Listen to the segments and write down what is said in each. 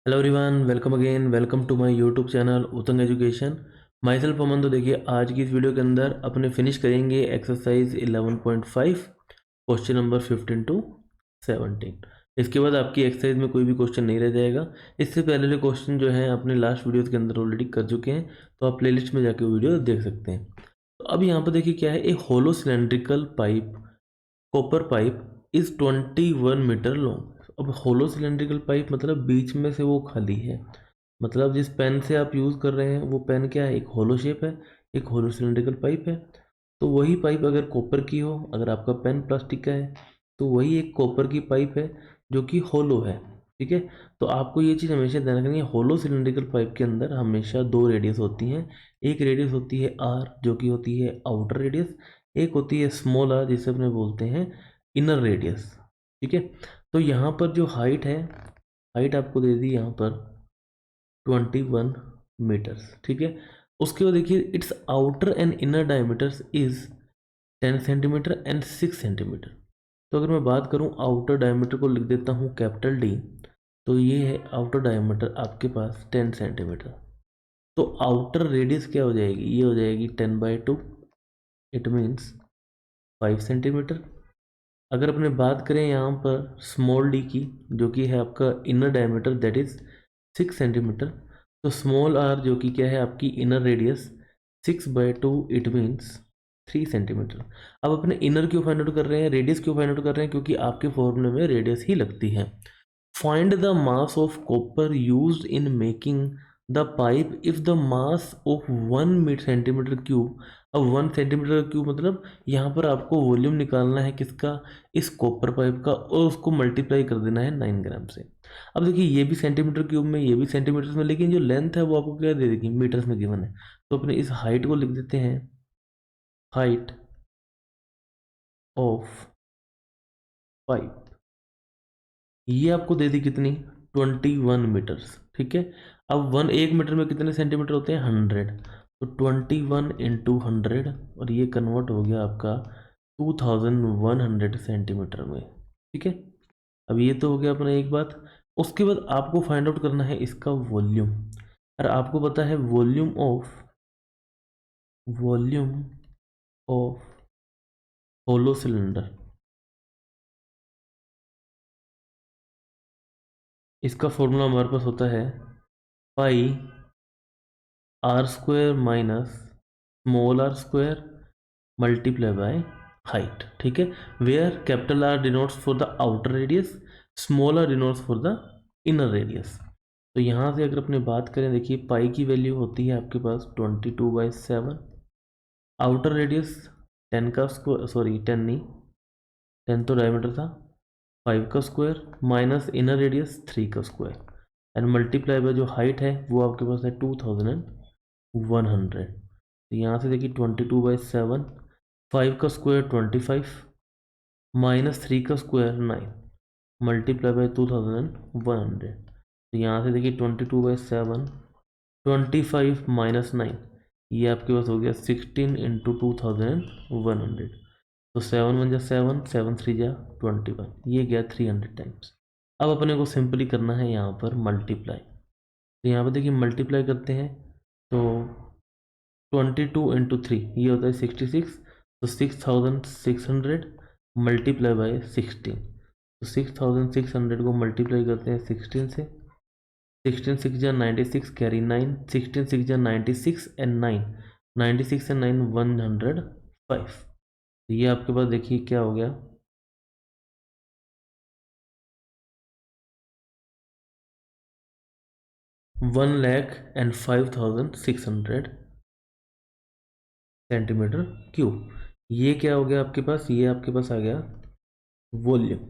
Hello everyone, welcome again, welcome to my YouTube channel Utang education. Myself Aman. तो देखिए, आज की इस वीडियो के अंदर अपने फिनिश करेंगे एक्सरसाइज 11.5 क्वेश्चन नंबर 15 टू 17। इसके बाद आपकी एक्सरसाइज में कोई भी क्वेश्चन नहीं रह जाएगा। इससे पहले वाले क्वेश्चन जो हैं अपने लास्ट वीडियोज़ के अंदर ऑलरेडी कर चुके हैं, तो आप प्लेलिस्ट में जाके वो वीडियो देख सकते हैं। तो अब यहाँ पर देखिए क्या है, एक hollow cylindrical pipe, copper pipe is 21 metre long. अब होलो सिलेंड्रिकल पाइप मतलब बीच में से वो खाली है। मतलब जिस पेन से आप यूज़ कर रहे हैं वो पेन क्या है, एक होलो शेप है, एक होलो सिलेंड्रिकल पाइप है। तो वही पाइप अगर कॉपर की हो, अगर आपका पेन प्लास्टिक का है, तो वही एक कॉपर की पाइप है जो कि होलो है। ठीक है। तो आपको ये चीज़ हमेशा ध्यान रखनी है, होलो सिलेंड्रिकल पाइप के अंदर हमेशा दो रेडियस होती हैं। एक रेडियस होती है आर, जो कि होती है आउटर रेडियस। एक होती है स्मॉल आर, जिसे अपने बोलते हैं इनर रेडियस। ठीक है। तो यहाँ पर जो हाइट है, हाइट आपको दे दी यहाँ पर 21 मीटर्स। ठीक है। उसके बाद देखिए, it's outer and inner diameters is 10 centimetre and 6 centimetre. तो अगर मैं बात करूँ आउटर डायमीटर को, लिख देता हूँ कैपिटल डी। तो ये है आउटर डायमीटर आपके पास 10 सेंटीमीटर। तो आउटर रेडियस क्या हो जाएगी, ये हो जाएगी 10/2। It means 5 centimetre. अगर अपने बात करें यहाँ पर स्मॉल डी की, जो कि है आपका inner diameter, that is 6 centimetre. तो स्मॉल आर जो कि क्या है आपकी inner radius, 6/2, it means 3 centimetre. अब अपने इनर क्यों फाइंड आउट कर रहे हैं, रेडियस क्यों फाइंड आउट कर रहे हैं, क्योंकि आपके फॉर्मूले में रेडियस ही लगती है। Find the mass of copper used in making the pipe if the mass of 1 centimeter cube। अब 1 सेंटीमीटर क्यूब मतलब यहाँ पर आपको वॉल्यूम निकालना है किसका, इस कॉपर पाइप का, और उसको मल्टीप्लाई कर देना है 9 ग्राम से। अब देखिए, ये भी सेंटीमीटर क्यूब में, ये भी सेंटीमीटर में, लेकिन जो लेंथ है वो आपको क्या दे देगी, मीटर्स में गिवन है। तो अपने इस हाइट को लिख देते हैं, हाइट ऑफ पाइप। ये आपको दे दी कितनी, 21 मीटर्स। ठीक है। अब 1 मीटर में कितने सेंटीमीटर होते हैं, 100। तो 21 × 100, और ये कन्वर्ट हो गया आपका 2100 सेंटीमीटर में। ठीक है। अब ये तो हो गया अपना एक बात। उसके बाद आपको फाइंड आउट करना है इसका वॉल्यूम। और आपको पता है वॉल्यूम ऑफ होलो सिलेंडर, इसका फॉर्मूला हमारे पास होता है pi R square minus small r square multiply by height. ठीक है। Where capital R denotes for the outer radius, small r denotes for the inner radius. तो यहाँ से अगर अपने बात करें, देखिए पाई की वैल्यू होती है आपके पास 22/7। आउटर रेडियस 10 का स्क्वायर, सॉरी 10 नहीं, 10 तो डायमीटर था, 5 का स्क्वायर माइनस इनर रेडियस 3 का स्क्वायर, एंड मल्टीप्लाई बाय जो हाइट है वो आपके पास है 2100। तो यहाँ से देखिए 22/7, 5 का स्क्वायर 25, माइनस 3 का स्क्वायर 9, मल्टीप्लाई बाय 2100। तो यहाँ से देखिए 22/7, 25 माइनस 9, ये आपके पास हो गया 16 × 2100। तो 7 × 1 = 7, 7 × 3 = 21, ये गया 300 टाइम्स। अब अपने को सिंपली करना है यहाँ पर मल्टीप्लाई। तो यहाँ पर देखिए मल्टीप्लाई करते हैं, तो 22 × 3 ये होता है 66। तो 6600 मल्टीप्लाई बाय 16। तो 6600 को मल्टीप्लाई करते हैं 16 से, 16 6 जा 96, कैरी 9, 16 6 जा 96 एंड 9, 96 एंड 9 105। तो ये आपके पास देखिए क्या हो गया, 1,05,600 सेंटीमीटर क्यूब। ये क्या हो गया आपके पास, ये आपके पास आ गया वॉल्यूम।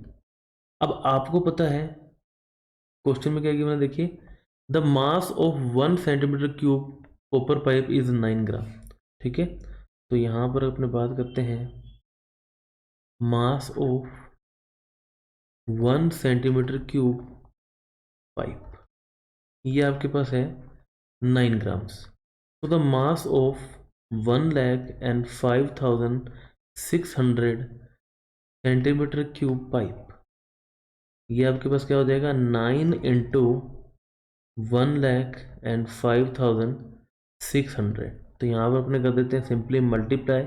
अब आपको पता है क्वेश्चन में क्या गिवन है, देखिए the mass of 1 centimetre cube copper pipe is 9 ग्राम। ठीक है। तो यहाँ पर अपने बात करते हैं mass of 1 centimetre cube pipe, ये आपके पास है 9 ग्राम्स। तो the mass of 1,05,600 centimetre cube pipe, ये आपके पास क्या हो जाएगा, 9 × 1,05,600। तो यहाँ पर अपने कर देते हैं सिंपली मल्टीप्लाई,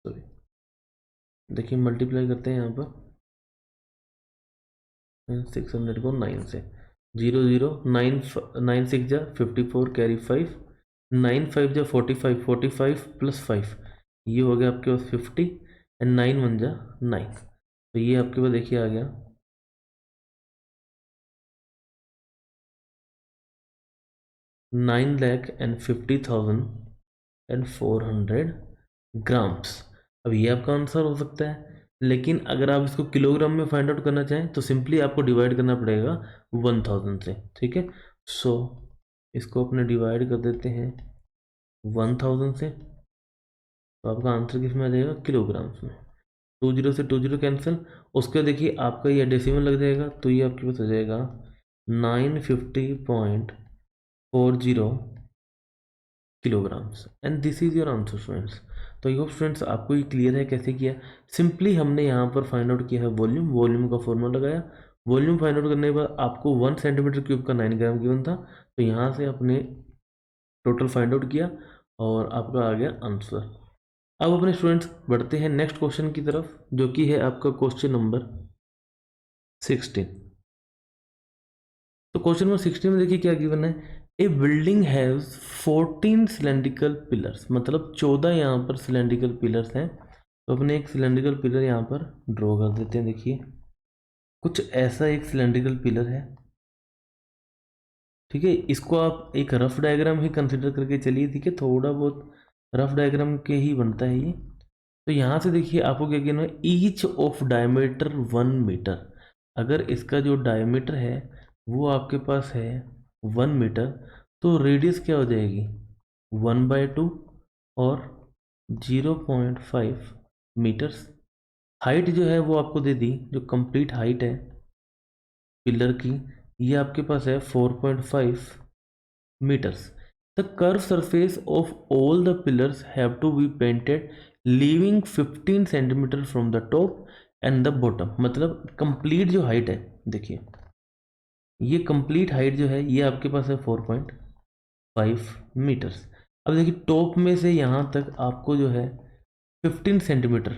सॉरी, देखिए मल्टीप्लाई करते हैं यहाँ पर 600 को 9 से, 0 0 9 9 6 जा 54, कैरी 5, 9 5 जा 45, 45 प्लस 5, ये हो गया आपके पास 50, एंड 9 1 जा 9। तो ये आपके पास देखिए आ गया 9,50,400 ग्राम्स। अब ये आपका आंसर हो सकता है, लेकिन अगर आप इसको किलोग्राम में फाइंड आउट करना चाहें तो सिंपली आपको डिवाइड करना पड़ेगा 1000 से, ठीक है। सो इसको अपने डिवाइड कर देते हैं 1000 से, तो आपका आंसर किस में आ जाएगा, किलोग्राम्स में। 20 से 20 कैंसिल, उसके देखिए आपका ये डेसिमल लग जाएगा, तो ये आपके पास आ जाएगा 950.40 kilograms, and this is your answer students. तो आई होप स्टूडेंट्स आपको ये क्लियर है कैसे किया। सिंपली हमने यहाँ पर फाइंड आउट किया है वॉल्यूम, वॉल्यूम का फॉर्मूला लगाया, वॉल्यूम फाइंड आउट करने के बाद आपको 1 सेंटीमीटर क्यूब का 9 ग्राम गिवन था, तो यहाँ से अपने टोटल फाइंड आउट किया और आपका आ गया आंसर। अब अपने स्टूडेंट्स बढ़ते हैं नेक्स्ट क्वेश्चन की तरफ, जो कि है आपका क्वेश्चन नंबर 16। तो क्वेश्चन नंबर 16 में देखिए क्या गिवन है, ए बिल्डिंग हैज 14 सिलेंड्रिकल पिलर्स, मतलब 14 यहाँ पर सिलेंड्रिकल पिलर्स हैं। तो अपने एक सिलेंड्रिकल पिलर यहाँ पर ड्रॉ कर देते हैं। देखिए कुछ ऐसा एक सिलेंड्रिकल पिलर है, ठीक है। इसको आप एक रफ डायग्राम ही कंसिडर करके चलिए, ठीक है, थोड़ा बहुत रफ डायग्राम के ही बनता है ये। तो यहाँ से देखिए आपको क्या कहना है, ईच ऑफ डायमीटर 1 मीटर। अगर इसका जो डायमीटर है वो आपके पास है 1 मीटर, तो रेडियस क्या हो जाएगी 1/2 और 0.5 मीटर्स। हाइट जो है वो आपको दे दी, जो कंप्लीट हाइट है पिलर की, ये आपके पास है 4.5 meters. The curved surface of all the pillars have to be painted leaving 15 centimeter from the top and the bottom। मतलब कंप्लीट जो हाइट है, देखिए ये कंप्लीट हाइट जो है ये आपके पास है 4.5 मीटर्स। अब देखिए टॉप में से यहाँ तक आपको जो है 15 सेंटीमीटर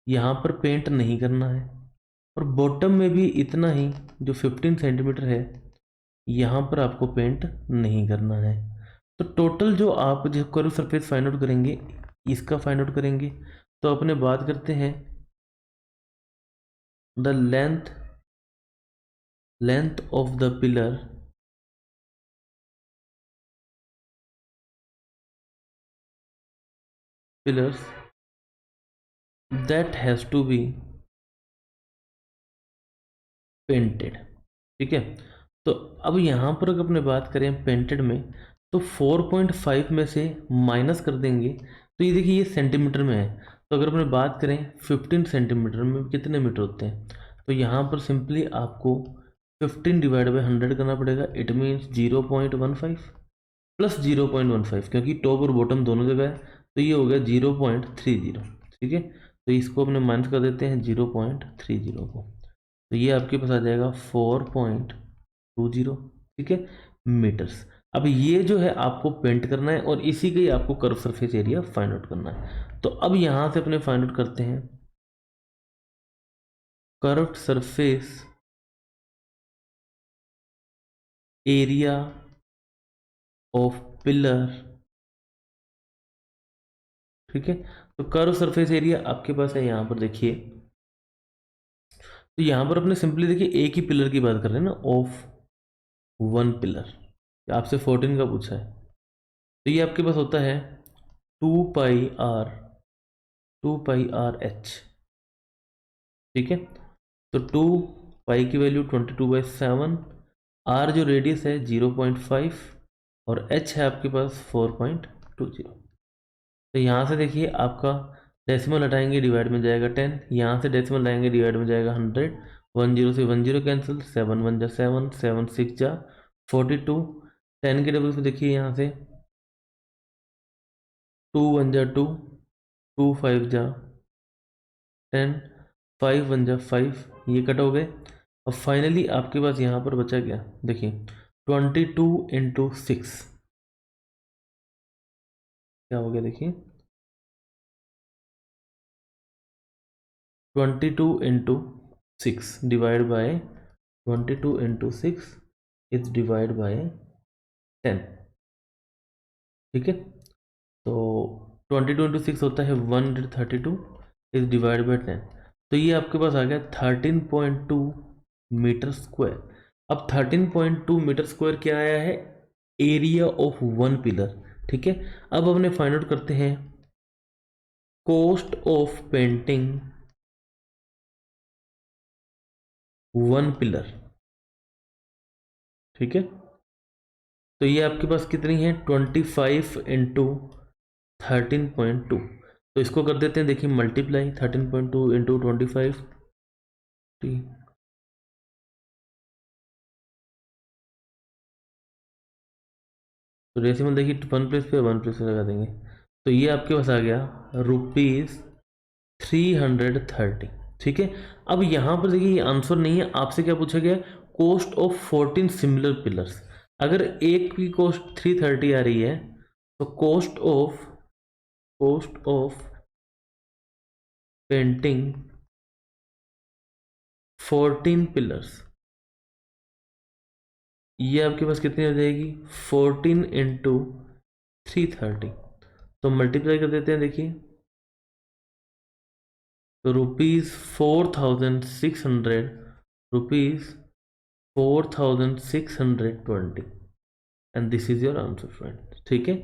यहाँ पर पेंट नहीं करना है, और बॉटम में भी इतना ही, जो 15 सेंटीमीटर है यहाँ पर आपको पेंट नहीं करना है। तो टोटल जो आप जो कर्व सरफेस फाइंड आउट करेंगे, इसका फाइंड आउट करेंगे, तो अपने बात करते हैं the length of the pillars that has to be painted, ठीक है। तो अब यहाँ पर अगर अपने बात करें पेंटेड में, तो 4.5 में से माइनस कर देंगे, तो ये देखिए ये सेंटीमीटर में है। तो अगर अपने बात करें 15 सेंटीमीटर में कितने मीटर होते हैं, तो यहाँ पर सिंपली आपको 15 डिवाइड बाई 100 करना पड़ेगा। इट मीन्स 0.15 प्लस 0.15, क्योंकि टॉप और बॉटम दोनों जगह है, तो ये हो गया 0.30, ठीक है। तो इसको अपने माइनस कर देते हैं 0.30 को, तो ये आपके पास आ जाएगा 4.20, ठीक है, मीटर्स। अब ये जो है आपको पेंट करना है और इसी का ही आपको curve surface area find out करना है। तो अब यहाँ से अपने फाइंड आउट करते हैं curved surface area of pillar, ठीक है। तो कर्व सरफेस एरिया आपके पास है यहाँ पर, देखिए तो यहाँ पर अपने सिंपली देखिए एक ही पिलर की बात कर रहे हैं ना, ऑफ 1 पिलर, आपसे 14 का पूछा है, तो ये आपके पास होता है 2 पाई आर एच, ठीक है। तो 2 पाई की वैल्यू 22/7, आर जो रेडियस है 0.5 और एच है आपके पास 4.20। तो यहाँ से देखिए आपका डेसिमल हटाएंगे डिवाइड में जाएगा 10, यहाँ से डेसिमल लाएंगे डिवाइड में जाएगा 100, 10 से 10 कैंसिल, 7 1 जा 7, 7 6 जा 42, 10 के डबल पे देखिए यहाँ से 2 1 जा 2, 2 5 जा 10, 5 1 जा 5, ये कट हो गए। अब फाइनली आपके पास यहाँ पर बचा क्या, देखिए 22 इंटू 6 क्या हो गया, देखिए 22 into 6 divide by 22 into 6 is divide by 10, ठीक है। तो 22 इंटू 6 होता है 132 इज डिवाइड बाय 10, तो ये आपके पास आ गया 13.2 मीटर स्क्वायर। अब 13.2 मीटर स्क्वायर क्या आया है, एरिया ऑफ वन पिलर, ठीक है। अब हमने फाइंड आउट करते हैं cost of painting one pillar, ठीक है। तो ये आपके पास कितनी है 25 इंटू 13.2, तो इसको कर देते हैं, देखिए मल्टीप्लाई 13.2 इंटू 25 तो डेसिमल देखिए 1 प्लेस पे 1 प्लेस पे लगा देंगे, तो ये आपके पास आ गया ₹330, ठीक है। अब यहाँ पर देखिए ये आंसर नहीं है, आपसे क्या पूछा गया, कॉस्ट ऑफ 14 सिमिलर पिलर्स। अगर एक की कॉस्ट 330 आ रही है तो कॉस्ट ऑफ पेंटिंग 14 पिलर्स, ये आपके पास कितनी हो जाएगी 14 इंटू 330, तो मल्टीप्लाई कर देते हैं, देखिए तो ₹4,600, ₹4,620 and this is your answer friend, ठीक है।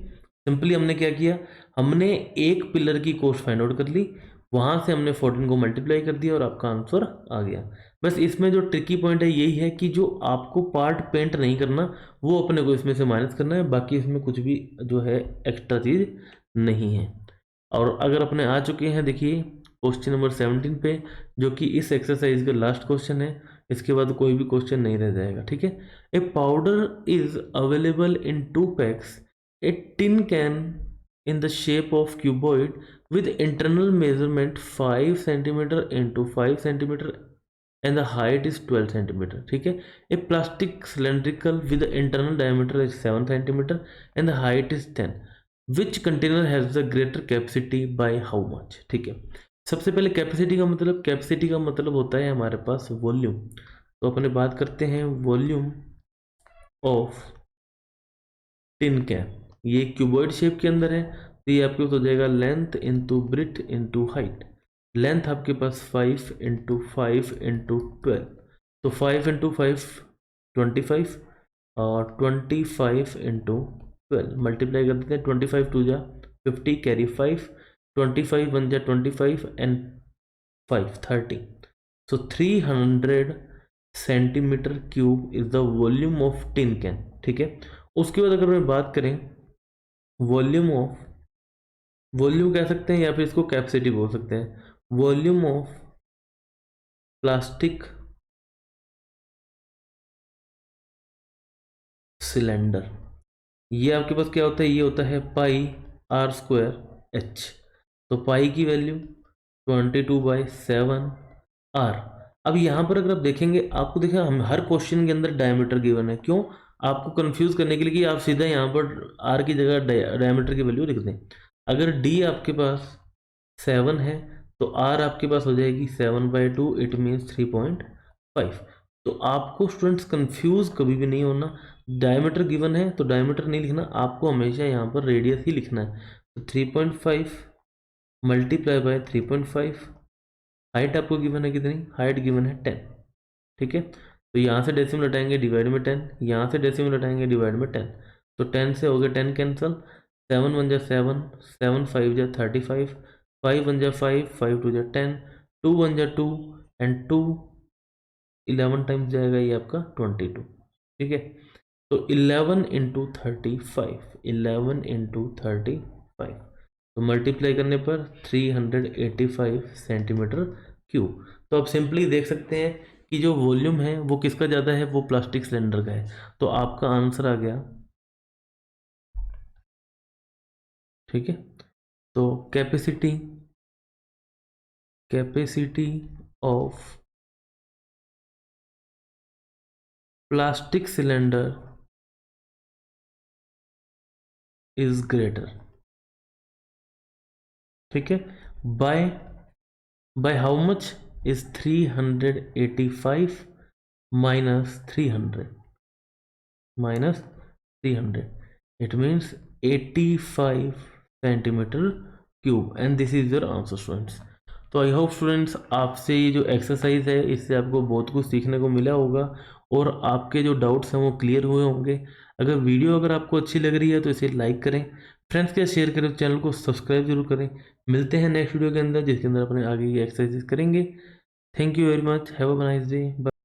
सिंपली हमने क्या किया, हमने एक पिलर की कॉस्ट फाइंड आउट कर ली, वहां से हमने 14 को मल्टीप्लाई कर दिया और आपका आंसर आ गया। बस इसमें जो ट्रिकी पॉइंट है यही है कि जो आपको पार्ट पेंट नहीं करना वो अपने को इसमें से माइनस करना है, बाकी इसमें कुछ भी जो है एक्स्ट्रा चीज़ नहीं है। और अगर अपने आ चुके हैं देखिए क्वेश्चन नंबर 17 पे, जो कि इस एक्सरसाइज का लास्ट क्वेश्चन है, इसके बाद कोई भी क्वेश्चन नहीं रह जाएगा, ठीक है। A powder is available in 2 packs, a tin can in the shape of cuboid with internal measurement 5 centimeter into 5 centimeter and the height is 12 centimeter, ठीक है। a plastic cylindrical with the internal diameter is 7 centimeter and the height is 10, which container has the greater capacity by how much, ठीक है। सबसे पहले capacity का मतलब होता है हमारे पास वॉल्यूम, तो अपने बात करते हैं वॉल्यूम ऑफ टिन कैन, ये क्यूबॉइड शेप के अंदर है, तो ये आपके पास हो जाएगा length into breadth into height. Length आपके पास 5 इंटू 5 इंटू 12, तो 5 इंटू 5 25 और 25 इंटू 12 मल्टीप्लाई कर देते हैं, 25 टू जा 50 कैरी 5, 25 1 जा 25 and 5 30, so 300 centimetre cube is the volume of tin can, ठीक है। उसके बाद अगर मैं बात करें वॉल्यूम कह सकते हैं या फिर इसको कैपेसिटी बोल सकते हैं, वॉल्यूम ऑफ प्लास्टिक सिलेंडर, ये आपके पास क्या होता है, ये होता है पाई आर स्क्वायर एच, तो पाई की वैल्यू 22/7 आर। अब यहाँ पर अगर आप देखेंगे, आपको देखिए हम हर क्वेश्चन के अंदर डायमीटर गिवन है, क्यों, आपको कंफ्यूज करने के लिए कि आप सीधा यहाँ पर आर की जगह डायमीटर की वैल्यू लिख दें। अगर डी आपके पास 7 है तो आर आपके पास हो जाएगी 7/2, इट मीन्स 3.5। तो आपको स्टूडेंट्स कंफ्यूज कभी भी नहीं होना, डायमीटर गिवन है तो डायमीटर नहीं लिखना, आपको हमेशा यहाँ पर रेडियस ही लिखना है, तो 3.5 मल्टीप्लाई बाय 3.5, हाइट आपको गिवन है कितनी, हाइट गिवन है 10, ठीक है। तो यहाँ से डेसिमल हटाएंगे डिवाइड में 10, यहाँ से डेसिमल हटाएंगे डिवाइड में 10, तो 10 से हो गया 10 कैंसल, 7 1 जा 7, 7 5 जा 35, 5 1 जा 5, 5 2 जा 10, 2 1 जा 2 एंड 2 11 टाइम्स जाएगा ये आपका 22, ठीक है। तो 11 इंटू 35, 11 इंटू 35, तो मल्टीप्लाई करने पर 385 सेंटीमीटर क्यूब। तो आप सिंपली देख सकते हैं कि जो वॉल्यूम है वो किसका ज़्यादा है, वो प्लास्टिक सिलेंडर का है, तो आपका आंसर आ गया, ठीक है। तो capacity capacity of plastic cylinder is greater, ठीक है। By by how much is 385 minus 300, it means 85 centimeter cube, and this is your answer students। तो आई होप स्टूडेंट्स आपसे ये जो एक्सरसाइज है इससे आपको बहुत कुछ सीखने को मिला होगा और आपके जो डाउट्स हैं वो क्लियर हुए होंगे। अगर आपको अच्छी लग रही है तो इसे लाइक करें, फ्रेंड्स के साथ शेयर करें, चैनल को सब्सक्राइब जरूर करें। मिलते हैं नेक्स्ट वीडियो के अंदर जिसके अंदर अपने आगे की एक्सरसाइज करेंगे। Thank you very much, have a nice day.